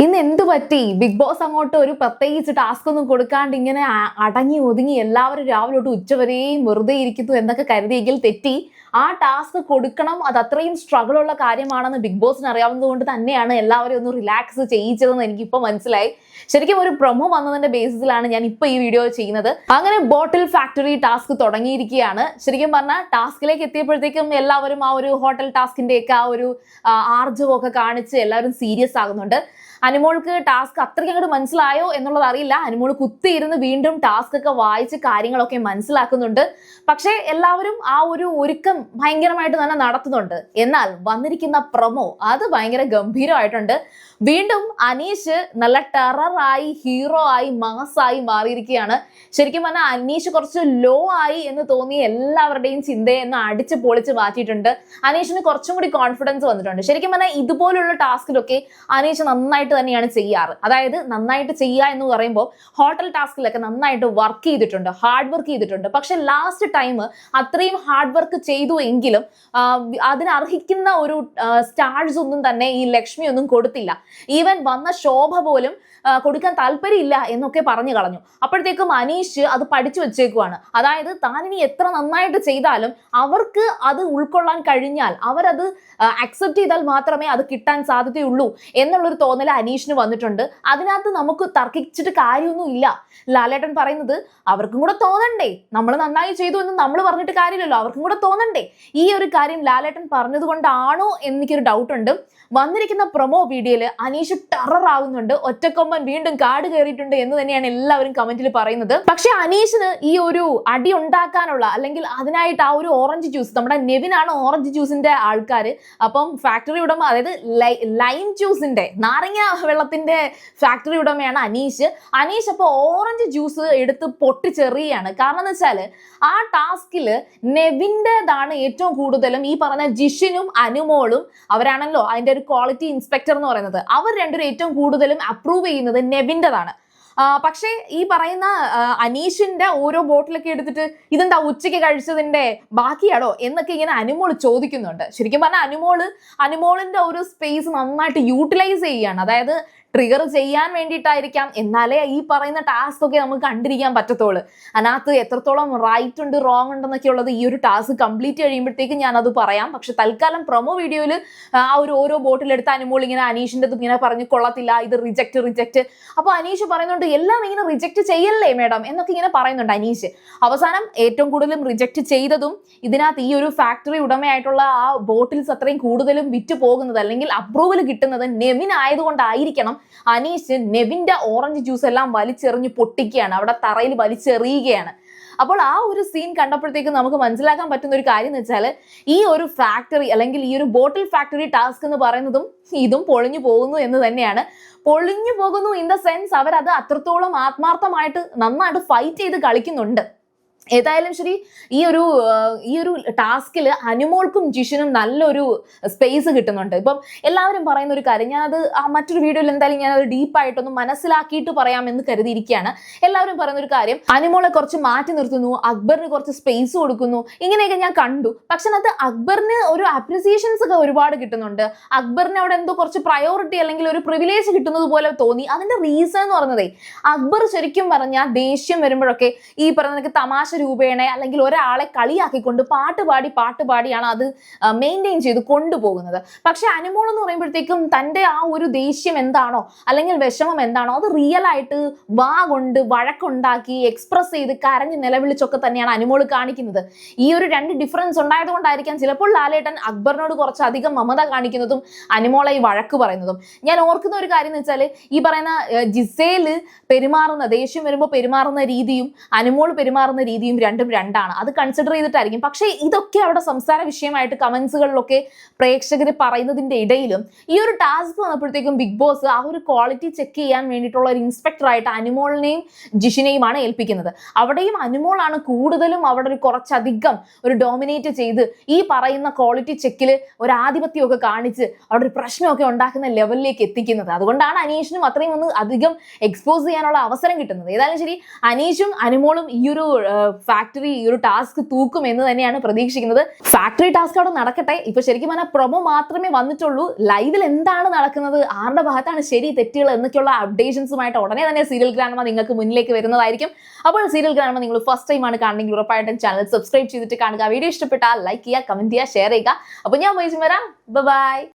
ഇന്ന് എന്ത് പറ്റി? ബിഗ് ബോസ് അങ്ങോട്ട് ഒരു പ്രത്യേകിച്ച് ടാസ്ക് ഒന്നും കൊടുക്കാണ്ട് ഇങ്ങനെ അടങ്ങി ഒതുങ്ങി എല്ലാവരും രാവിലെ തൊട്ട് ഉച്ചവരെയും വെറുതെ ഇരിക്കുന്നു എന്നൊക്കെ കരുതിയെങ്കിൽ തെറ്റി. ആ ടാസ്ക് കൊടുക്കണം, അത് അത്രയും സ്ട്രഗിൾ ഉള്ള കാര്യമാണെന്ന് ബിഗ് ബോസിന് അറിയാവുന്നത് കൊണ്ട് തന്നെയാണ് എല്ലാവരും ഒന്ന് റിലാക്സ് ചെയ്യിച്ചതെന്ന് എനിക്കിപ്പോൾ മനസ്സിലായി. ശരിക്കും ഒരു പ്രൊമോ വന്നതിന്റെ ബേസിസിലാണ് ഞാൻ ഇപ്പൊ ഈ വീഡിയോ ചെയ്യുന്നത്. അങ്ങനെ ബോട്ടിൽ ഫാക്ടറി ടാസ്ക് തുടങ്ങിയിരിക്കുകയാണ്. ശരിക്കും പറഞ്ഞാൽ ടാസ്കിലേക്ക് എത്തിയപ്പോഴത്തേക്കും എല്ലാവരും ആ ഒരു ഹോട്ടൽ ടാസ്കിന്റെ ഒക്കെ ആ ഒരു ആർജവമൊക്കെ കാണിച്ച് എല്ലാവരും സീരിയസ് ആകുന്നുണ്ട്. അനുമോൾക്ക് ടാസ്ക് അത്രയ്ക്ക് അങ്ങോട്ട് മനസ്സിലായോ എന്നുള്ളത് അറിയില്ല. അനുമോൾ കുത്തിയിരുന്ന് വീണ്ടും ടാസ്ക് ഒക്കെ വായിച്ച് കാര്യങ്ങളൊക്കെ മനസ്സിലാക്കുന്നുണ്ട്. പക്ഷേ എല്ലാവരും ആ ഒരു ഒരുക്കം ഭയങ്കരമായിട്ട് തന്നെ നടത്തുന്നുണ്ട്. എന്നാൽ വന്നിരിക്കുന്ന പ്രൊമോ അത് ഭയങ്കര ഗംഭീരമായിട്ടുണ്ട്. വീണ്ടും അനീഷ് നല്ല ടെററായി, ഹീറോ ആയി, മാസായി മാറിയിരിക്കുകയാണ്. ശരിക്കും പറഞ്ഞാൽ അനീഷ് കുറച്ച് ലോ ആയി എന്ന് തോന്നി എല്ലാവരുടെയും ചിന്തയെ ഒന്ന് അടിച്ച് പൊളിച്ച് മാറ്റിയിട്ടുണ്ട്. അനീഷിന് കുറച്ചും കൂടി കോൺഫിഡൻസ് വന്നിട്ടുണ്ട്. ശരിക്കും പറഞ്ഞാൽ ഇതുപോലുള്ള ടാസ്കിലൊക്കെ അനീഷ് നന്നായിട്ട് തന്നെയാണ് ചെയ്യാറ്. അതായത് നന്നായിട്ട് ചെയ്യുക എന്ന് പറയുമ്പോൾ ഹോട്ടൽ ടാസ്കിലൊക്കെ നന്നായിട്ട് വർക്ക് ചെയ്തിട്ടുണ്ട്, ഹാർഡ് വർക്ക് ചെയ്തിട്ടുണ്ട്. പക്ഷെ ലാസ്റ്റ് ടൈം അത്രയും ഹാർഡ് വർക്ക് ചെയ്തു എങ്കിലും അതിനർഹിക്കുന്ന ഒരു സ്റ്റാർസ് ഒന്നും തന്നെ ഈ ലക്ഷ്മി ഒന്നും കൊടുത്തില്ല. ഈവൻ വന്ന ശോഭ പോലും കൊടുക്കാൻ താല്പര്യമില്ല എന്നൊക്കെ പറഞ്ഞു കളഞ്ഞു. അപ്പോഴത്തേക്കും അനീഷ് അത് പഠിച്ചു വെച്ചേക്കുവാണ്. അതായത് താൻ ഇനി എത്ര നന്നായിട്ട് ചെയ്താലും അവർക്ക് അത് ഉൾക്കൊള്ളാൻ കഴിഞ്ഞാൽ, അവരത് അക്സെപ്റ്റ് ചെയ്താൽ മാത്രമേ അത് കിട്ടാൻ സാധ്യതയുള്ളൂ എന്നുള്ളൊരു തോന്നൽ അനീഷിന് വന്നിട്ടുണ്ട്. അതിനകത്ത് നമുക്ക് തർക്കിച്ചിട്ട് കാര്യമൊന്നും ഇല്ല. ലാലേട്ടൻ പറയുന്നത് അവർക്കും കൂടെ തോന്നണ്ടേ, നമ്മൾ നന്നായി ചെയ്തു എന്ന് നമ്മൾ പറഞ്ഞിട്ട് കാര്യമില്ലല്ലോ, അവർക്കും കൂടെ തോന്നണ്ടേ. ഈ ഒരു കാര്യം ലാലേട്ടൻ പറഞ്ഞത് കൊണ്ടാണോ എനിക്കൊരു ഡൗട്ട് ഉണ്ട്. വന്നിരിക്കുന്ന പ്രൊമോ വീഡിയോയിൽ അനീഷ് ടെറർ ആകുന്നുണ്ട്. ഒറ്റക്കൊമ്പൻ വീണ്ടും കാട് കയറിയിട്ടുണ്ട് എന്ന് തന്നെയാണ് എല്ലാവരും കമന്റിൽ പറയുന്നത്. പക്ഷെ അനീഷിന് ഈ ഒരു അടി ഉണ്ടാക്കാനുള്ള, അല്ലെങ്കിൽ അതിനായിട്ട് ആ ഒരു ഓറഞ്ച് ജ്യൂസ്, നമ്മുടെ നെവിനാണ് ഓറഞ്ച് ജ്യൂസിന്റെ ആൾക്കാർ. അപ്പം ഫാക്ടറി ഉടമ, അതായത് ലൈം ജ്യൂസിന്റെ, നാരങ്ങ വെള്ളത്തിന്റെ ഫാക്ടറി ഉടമയാണ് അനീഷ്. അനീഷ് അപ്പോൾ ഓറഞ്ച് ജ്യൂസ് എടുത്ത് പൊട്ടിച്ചെറിയാണ്. കാരണം എന്ന് വെച്ചാൽ ആ ടാസ്കിൽ നെവിൻ്റെതാണ് ഏറ്റവും കൂടുതലും. ഈ പറഞ്ഞ ജിഷിനും അനുമോളും, അവരാണല്ലോ അതിന്റെ ഒരു ക്വാളിറ്റി ഇൻസ്പെക്ടർ എന്ന് പറയുന്നത്, അവർ രണ്ടുപേരും ഏറ്റവും കൂടുതലും അപ്രൂവ് ചെയ്യുന്നത് നെവിൻ്റെതാണ്. പക്ഷേ ഈ പറയുന്ന അനീഷിന്റെ ഓരോ ബോട്ടിലൊക്കെ എടുത്തിട്ട് ഇതെന്താ ഉച്ചയ്ക്ക് കഴിച്ചതിന്റെ ബാക്കിയാണോ എന്നൊക്കെ ഇങ്ങനെ അനുമോൾ ചോദിക്കുന്നുണ്ട്. ശരിക്കും പറഞ്ഞാൽ അനുമോളിന്റെ ഒരു സ്പേസ് നന്നായിട്ട് യൂട്ടിലൈസ് ചെയ്യുകയാണ്. അതായത് ട്രിഗർ ചെയ്യാൻ വേണ്ടിയിട്ടായിരിക്കാം, എന്നാലേ ഈ പറയുന്ന ടാസ്ക് ഒക്കെ നമുക്ക് കണ്ടിരിക്കാൻ പറ്റത്തുള്ളൂ. അതിനകത്ത് എത്രത്തോളം റൈറ്റ് ഉണ്ട്, റോങ് ഉണ്ടെന്നൊക്കെ ഉള്ളത് ഈ ഒരു ടാസ്ക് കംപ്ലീറ്റ് കഴിയുമ്പോഴത്തേക്ക് ഞാനത് പറയാം. പക്ഷെ തൽക്കാലം പ്രൊമോ വീഡിയോയിൽ ആ ഒരു ഓരോ ബോട്ടിലെടുത്ത് അനുമോൾ ഇങ്ങനെ അനീഷിൻ്റെ ഇങ്ങനെ പറഞ്ഞ് കൊള്ളത്തില്ല, ഇത് റിജക്റ്റ്. അപ്പോൾ അനീഷ് പറയുന്നുണ്ട് എല്ലാം ഇങ്ങനെ റിജക്റ്റ് ചെയ്യല്ലേ മേഡം എന്നൊക്കെ ഇങ്ങനെ പറയുന്നുണ്ട് അനീഷ്. അവസാനം ഏറ്റവും കൂടുതലും റിജക്റ്റ് ചെയ്തതും ഇതിനകത്ത് ഈ ഒരു ഫാക്ടറി ഉടമയായിട്ടുള്ള ആ ബോട്ടിൽസ് അത്രയും കൂടുതലും വിറ്റ് പോകുന്നത്, അല്ലെങ്കിൽ അപ്രൂവൽ കിട്ടുന്നത് നെവിൻ ആയതുകൊണ്ടായിരിക്കണം അനീഷ് നെവിന്റെ ഓറഞ്ച് ജ്യൂസ് എല്ലാം വലിച്ചെറിഞ്ഞ് പൊട്ടിക്കുകയാണ്, അവിടെ തറയിൽ വലിച്ചെറിയുകയാണ്. അപ്പോൾ ആ ഒരു സീൻ കണ്ടപ്പോഴത്തേക്കും നമുക്ക് മനസ്സിലാക്കാൻ പറ്റുന്ന ഒരു കാര്യം എന്ന് വെച്ചാൽ ഈ ഒരു ഫാക്ടറി, അല്ലെങ്കിൽ ഈ ഒരു ബോട്ടിൽ ഫാക്ടറി ടാസ്ക് എന്ന് പറയുന്നതും ഇതും പൊളിഞ്ഞു പോകുന്നു എന്ന് തന്നെയാണ്. പൊളിഞ്ഞു പോകുന്നു ഇൻ ദ സെൻസ് അവരത് അത്രത്തോളം ആത്മാർത്ഥമായിട്ട് നന്നായിട്ട് ഫൈറ്റ് ചെയ്ത് കളിക്കുന്നുണ്ട്. ഏതായാലും ശരി, ഈ ഒരു ടാസ്കിൽ അനുമോൾക്കും ജിഷിനും നല്ലൊരു സ്പേസ് കിട്ടുന്നുണ്ട്. ഇപ്പം എല്ലാവരും പറയുന്ന ഒരു കാര്യം, ഞാനത് മറ്റൊരു വീഡിയോയിൽ എന്തായാലും ഞാനത് ഡീപ്പായിട്ടൊന്ന് മനസ്സിലാക്കിയിട്ട് പറയാമെന്ന് കരുതിയിരിക്കുകയാണ്. എല്ലാവരും പറയുന്ന ഒരു കാര്യം, അനുമോളെ കുറച്ച് മാറ്റി നിർത്തുന്നു, അക്ബറിന് കുറച്ച് സ്പേസ് കൊടുക്കുന്നു, ഇങ്ങനെയൊക്കെ ഞാൻ കണ്ടു. പക്ഷെ അത് അക്ബറിന് ഒരു അപ്രിസിയേഷൻസ് ഒക്കെ ഒരുപാട് കിട്ടുന്നുണ്ട്. അക്ബറിന് അവിടെ എന്തോ കുറച്ച് പ്രയോറിറ്റി അല്ലെങ്കിൽ ഒരു പ്രിവിലേജ് കിട്ടുന്നത് പോലെ തോന്നി. അതിന്റെ റീസൺ എന്ന് പറയുന്നത്, അക്ബർ ശരിക്കും പറഞ്ഞാൽ ദേഷ്യം വരുമ്പോഴൊക്കെ ഈ പറഞ്ഞ തമാശ രൂപേണ അല്ലെങ്കിൽ ഒരാളെ കളിയാക്കിക്കൊണ്ട് പാട്ടുപാടിയാണ് അത് മെയിൻറ്റെയിൻ ചെയ്ത് കൊണ്ടുപോകുന്നത്. പക്ഷെ അനുമോൾ എന്ന് പറയുമ്പോഴത്തേക്കും തൻ്റെ ആ ഒരു ദേഷ്യം എന്താണോ അല്ലെങ്കിൽ വിഷമം എന്താണോ അത് റിയൽ ആയിട്ട് കൊണ്ട് വഴക്കുണ്ടാക്കി എക്സ്പ്രസ് ചെയ്ത് കരഞ്ഞ് നിലവിളിച്ചൊക്കെ തന്നെയാണ് അനുമോൾ കാണിക്കുന്നത്. ഈ ഒരു രണ്ട് ഡിഫറൻസ് ഉണ്ടായതുകൊണ്ടായിരിക്കാം ചിലപ്പോൾ ലാലേട്ടൻ അക്ബറിനോട് കുറച്ചധികം മമത കാണിക്കുന്നതും അനുമോളെ ഈ വഴക്ക് പറയുന്നതും. ഞാൻ ഓർക്കുന്ന ഒരു കാര്യം എന്ന് വെച്ചാൽ, ഈ പറയുന്ന ജിസേല് പെരുമാറുന്ന, ദേഷ്യം വരുമ്പോൾ പെരുമാറുന്ന രീതിയും അനുമോൾ പെരുമാറുന്ന രീതിയും രണ്ടും രണ്ടാണ്. അത് കൺസിഡർ ചെയ്തിട്ടായിരിക്കും. പക്ഷേ ഇതൊക്കെ അവിടെ സംസാര വിഷയമായിട്ട് കമന്റ്സുകളിലൊക്കെ പ്രേക്ഷകർ പറയുന്നതിന്റെ ഇടയിലും ഈ ഒരു ടാസ്ക് വന്നപ്പോഴത്തേക്കും ബിഗ് ബോസ് ആ ഒരു ക്വാളിറ്റി ചെക്ക് ചെയ്യാൻ വേണ്ടിയിട്ടുള്ള ഒരു ഇൻസ്പെക്ടറായിട്ട് അനുമോളിനെയും ജിഷിനെയുമാണ് ഏൽപ്പിക്കുന്നത്. അവിടെയും അനുമോളാണ് കൂടുതലും അവിടെ ഒരു കുറച്ചധികം ഒരു ഡോമിനേറ്റ് ചെയ്ത് ഈ പറയുന്ന ക്വാളിറ്റി ചെക്കിൽ ഒരു ആധിപത്യമൊക്കെ കാണിച്ച് അവിടെ ഒരു പ്രശ്നമൊക്കെ ഉണ്ടാക്കുന്ന ലെവലിലേക്ക് എത്തിക്കുന്നത്. അതുകൊണ്ടാണ് അനീഷിനും അത്രയും ഒന്ന് അധികം എക്സ്പോസ് ചെയ്യാനുള്ള അവസരം കിട്ടുന്നത്. ഏതായാലും ശരി, അനീഷും അനുമോളും ഈ ഒരു ഫാക്ടറി ഈ ഒരു ടാസ്ക് തൂക്കും എന്ന് തന്നെയാണ് പ്രതീക്ഷിക്കുന്നത്. ഫാക്ടറി ടാസ്ക് അവിടെ നടക്കട്ടെ. ഇപ്പൊ ശരിക്കും പറഞ്ഞാൽ പ്രൊമോ മാത്രമേ വന്നിട്ടുള്ളൂ. ലൈവിൽ എന്താണ് നടക്കുന്നത്, ആരുടെ ഭാഗത്താണ് ശരി തെറ്റുകൾ എന്നൊക്കെയുള്ള അപ്ഡേഷൻസുമായിട്ട് ഉടനെ തന്നെ സീരിയൽ ഗ്രാൻഡ്മ നിങ്ങൾക്ക് മുന്നിലേക്ക് വരുന്നതായിരിക്കും. അപ്പോൾ സീരിയൽ ഗ്രാൻഡ്മ നിങ്ങൾ ഫസ്റ്റ് ടൈം ആണ് കാണണമെങ്കിൽ ഉറപ്പായിട്ടും ചാനൽ സബ്സ്ക്രൈബ് ചെയ്തിട്ട് കാണുക. വീഡിയോ ഇഷ്ടപ്പെട്ടാൽ ലൈക്ക് ചെയ്യുക, കമന്റ് ചെയ്യുക, ഷെയർ ചെയ്യുക. അപ്പോൾ ഞാൻ വൈകുന്നേരം വരാം. ബൈ.